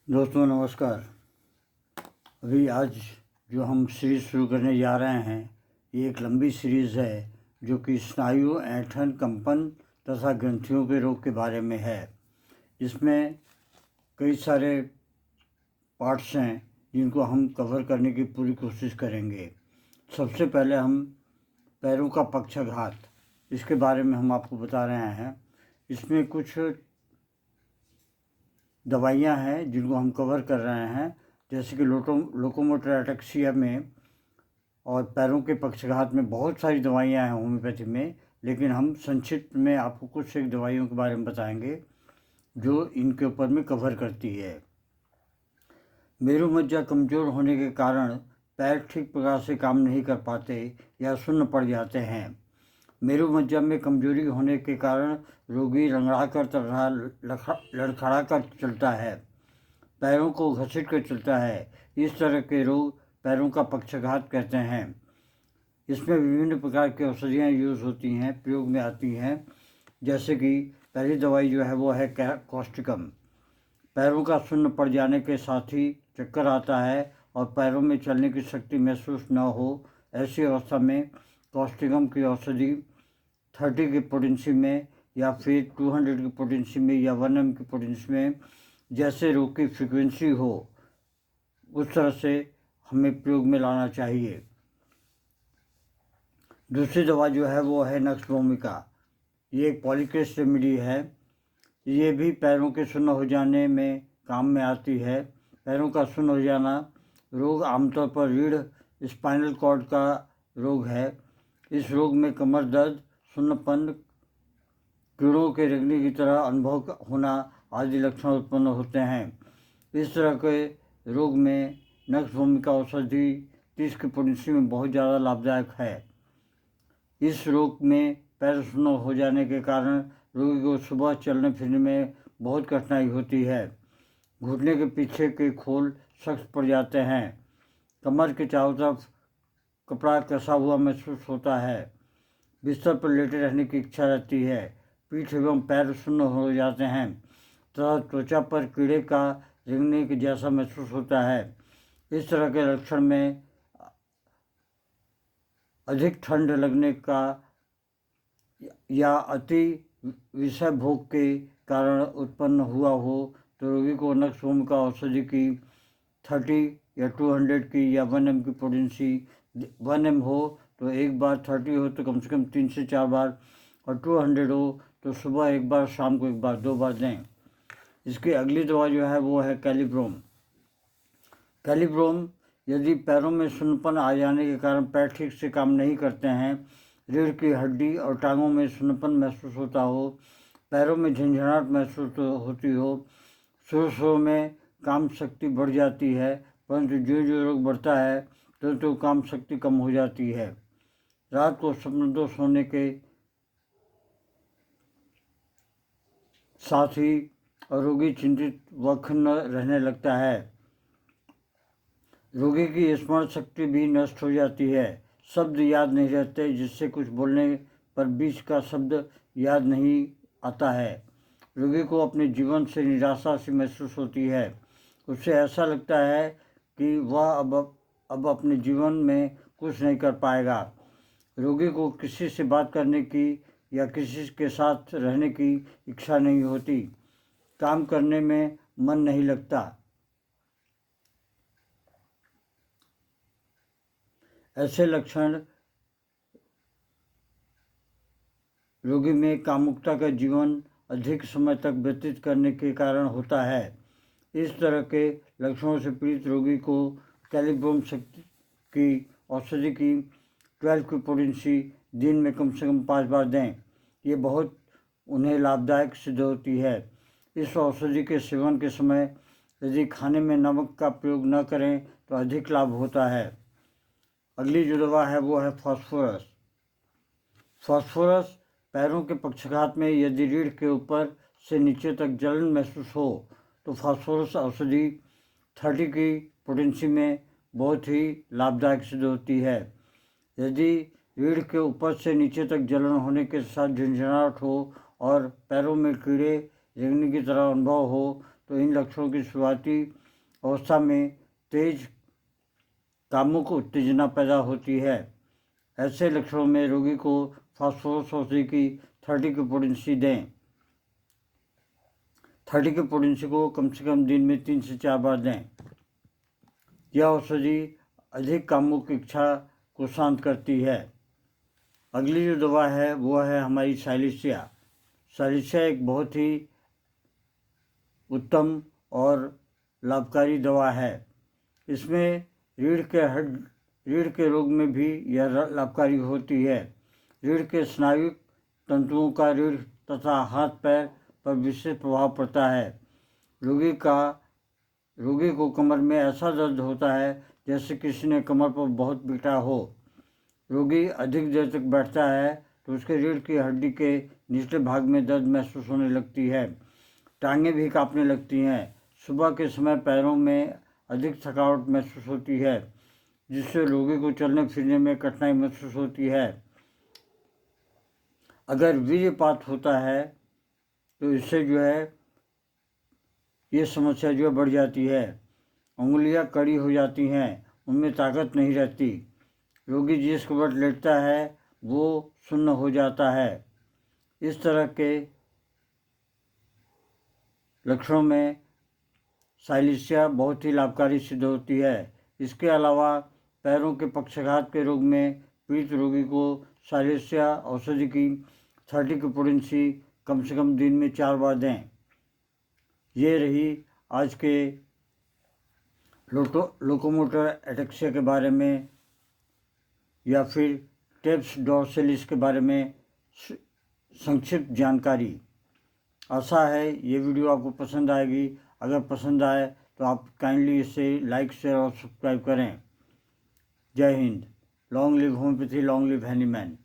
दोस्तों नमस्कार। अभी आज जो हम सीरीज़ शुरू करने जा रहे हैं ये एक लंबी सीरीज़ है जो कि स्नायु, ऐंठन, कंपन तथा ग्रंथियों के रोग के बारे में है। इसमें कई सारे पार्ट्स हैं जिनको हम कवर करने की पूरी कोशिश करेंगे। सबसे पहले हम पैरों का पक्षाघात, इसके बारे में हम आपको बता रहे हैं। इसमें कुछ दवाइयाँ हैं जिनको हम कवर कर रहे हैं, जैसे कि लोकोमोटर एटैक्सिया में और पैरों के पक्षाघात में बहुत सारी दवाइयाँ हैं होम्योपैथी में, लेकिन हम संक्षिप्त में आपको कुछ एक दवाइयों के बारे में बताएंगे जो इनके ऊपर में कवर करती है। मेरुमज्जा कमज़ोर होने के कारण पैर ठीक प्रकार से काम नहीं कर पाते या सुन्न पड़ जाते हैं। मेरुमज्जा में कमजोरी होने के कारण रोगी लंगड़ाकर तथा लड़खड़ाकर चलता है, पैरों को घसीट कर चलता है। इस तरह के रोग पैरों का पक्षाघात कहते हैं। इसमें विभिन्न प्रकार की औषधियाँ यूज़ होती हैं, प्रयोग में आती हैं। जैसे कि पहली दवाई जो है वो है कॉस्टिकम। पैरों का सुन्न पड़ जाने के साथ ही चक्कर आता है और पैरों में चलने की शक्ति महसूस न हो, ऐसी अवस्था में कॉस्टिकम की औषधि 30 की पोटेंसी में या फिर 200 की पोटेंसी में या 1 m की पोटेंसी में, जैसे रोग की फ्रिक्वेंसी हो उस तरह से हमें प्रयोग में लाना चाहिए। दूसरी दवा जो है वो है नक्स भूमिका। ये एक पॉलीक्रेस्ट रेमेडी है। ये भी पैरों के सुन्न हो जाने में काम में आती है। पैरों का सुन्न हो जाना रोग आमतौर पर रीढ़ स्पाइनल कॉर्ड का रोग है। इस रोग में कमर दर्द, सुन्नपन, कीड़ों के रेंगने की तरह अनुभव होना आदि लक्षण उत्पन्न होते हैं। इस तरह के रोग में नक्स भूमिका औषधि 30 की पोटेंसी में बहुत ज़्यादा लाभदायक है। इस रोग में पैर सुन्न हो जाने के कारण रोगी को सुबह चलने फिरने में बहुत कठिनाई होती है। घुटने के पीछे के खोल सख्त पड़ जाते हैं। कमर के चारों तरफ कपड़ा कसा हुआ महसूस होता है। बिस्तर पर लेटे रहने की इच्छा रहती है। पीठ एवं पैर सुन्न हो जाते हैं तथा त्वचा पर कीड़े का रेंगने के जैसा महसूस होता है। इस तरह के लक्षण में अधिक ठंड लगने का या अति विषय भोग के कारण उत्पन्न हुआ हो तो रोगी को नक्स भूमिका औषधि की 30 या 200 की या 1 m की पोटेंसी, 1 m हो तो एक बार, 30 हो तो कम से कम 3 से 4 बार और 200 हो तो सुबह एक बार, शाम को एक बार, 2 बार दें। इसकी अगली दवा जो है वो है कैलिब्रोम। कैलिब्रोम यदि पैरों में सुन्नपन आ जाने के कारण पैर ठीक से काम नहीं करते हैं, रीढ़ की हड्डी और टांगों में सुन्नपन महसूस होता हो, पैरों में झंझनाहट महसूस होती हो, शुरू में काम शक्ति बढ़ जाती है, परंतु जो जो रोग बढ़ता है तो काम शक्ति कम हो जाती है। रात को स्वप्नदोष होने के साथ ही रोगी चिंतित व खिन्न रहने लगता है। रोगी की स्मरण शक्ति भी नष्ट हो जाती है। शब्द याद नहीं रहते, जिससे कुछ बोलने पर बीच का शब्द याद नहीं आता है। रोगी को अपने जीवन से निराशा सी महसूस होती है। उसे ऐसा लगता है कि वह अब अपने जीवन में कुछ नहीं कर पाएगा। रोगी को किसी से बात करने की या किसी के साथ रहने की इच्छा नहीं होती। काम करने में मन नहीं लगता। ऐसे लक्षण रोगी में कामुकता का जीवन अधिक समय तक व्यतीत करने के कारण होता है। इस तरह के लक्षणों से पीड़ित रोगी को कैलिब्रोम शक्ति की औषधि की 12 की पोटेंसी दिन में कम से कम 5 बार दें। ये बहुत उन्हें लाभदायक सिद्ध होती है। इस औषधि के सेवन के समय यदि खाने में नमक का प्रयोग न करें तो अधिक लाभ होता है। अगली जो दवा है वो है फास्फोरस। फास्फोरस पैरों के पक्षाघात में यदि रीढ़ के ऊपर से नीचे तक जलन महसूस हो तो फास्फोरस औषधि 30 की पोटेंसी में बहुत ही लाभदायक सिद्ध होती है। यदि रीढ़ के ऊपर से नीचे तक जलन होने के साथ झंझनाहट हो और पैरों में कीड़े रेंगने की तरह अनुभव हो तो इन लक्षणों की शुरुआती अवस्था में तेज कामुक उत्तेजना पैदा होती है। ऐसे लक्षणों में रोगी को फास्फोरस औषधि की 30 की पोटेंसी दें। 30 की पोटेंसी को कम से कम दिन में 3 से 4 बार दें। यह औषधि अधिक कामुक इच्छा को शांत करती है। अगली जो दवा है वो है हमारी साइलिसिया। साइलिसिया एक बहुत ही उत्तम और लाभकारी दवा है। इसमें रीढ़ के रोग में भी यह लाभकारी होती है। रीढ़ के स्नायु तंतुओं का रीढ़ तथा हाथ पैर पर विशेष प्रभाव पड़ता है। रोगी को कमर में ऐसा दर्द होता है जैसे किसी ने कमर पर बहुत पीटा हो। रोगी अधिक देर तक बैठता है तो उसके रीढ़ की हड्डी के निचले भाग में दर्द महसूस होने लगती है। टांगें भी कांपने लगती हैं। सुबह के समय पैरों में अधिक थकावट महसूस होती है, जिससे रोगी को चलने फिरने में कठिनाई महसूस होती है। अगर वीर्यपात होता है तो इससे जो है ये समस्या जो बढ़ जाती है। उंगलियां कड़ी हो जाती हैं, उनमें ताकत नहीं रहती। रोगी जिस कबट लेटता है वो सुन्न हो जाता है। इस तरह के लक्षणों में साइलिसिया बहुत ही लाभकारी सिद्ध होती है। इसके अलावा पैरों के पक्षाघात के रोग में पीड़ित रोगी को साइलिसिया औषधि की 30 की पोटेंसी कम से कम दिन में 4 बार दें। ये रही आज के लोकोमोटर एटेक्सिया के बारे में या फिर टेप्स डॉर्सेलिस के बारे में संक्षिप्त जानकारी। आशा है ये वीडियो आपको पसंद आएगी। अगर पसंद आए तो आप काइंडली इसे लाइक शेयर और सब्सक्राइब करें। जय Hind. Long live homeopathy, long live Hahnemann.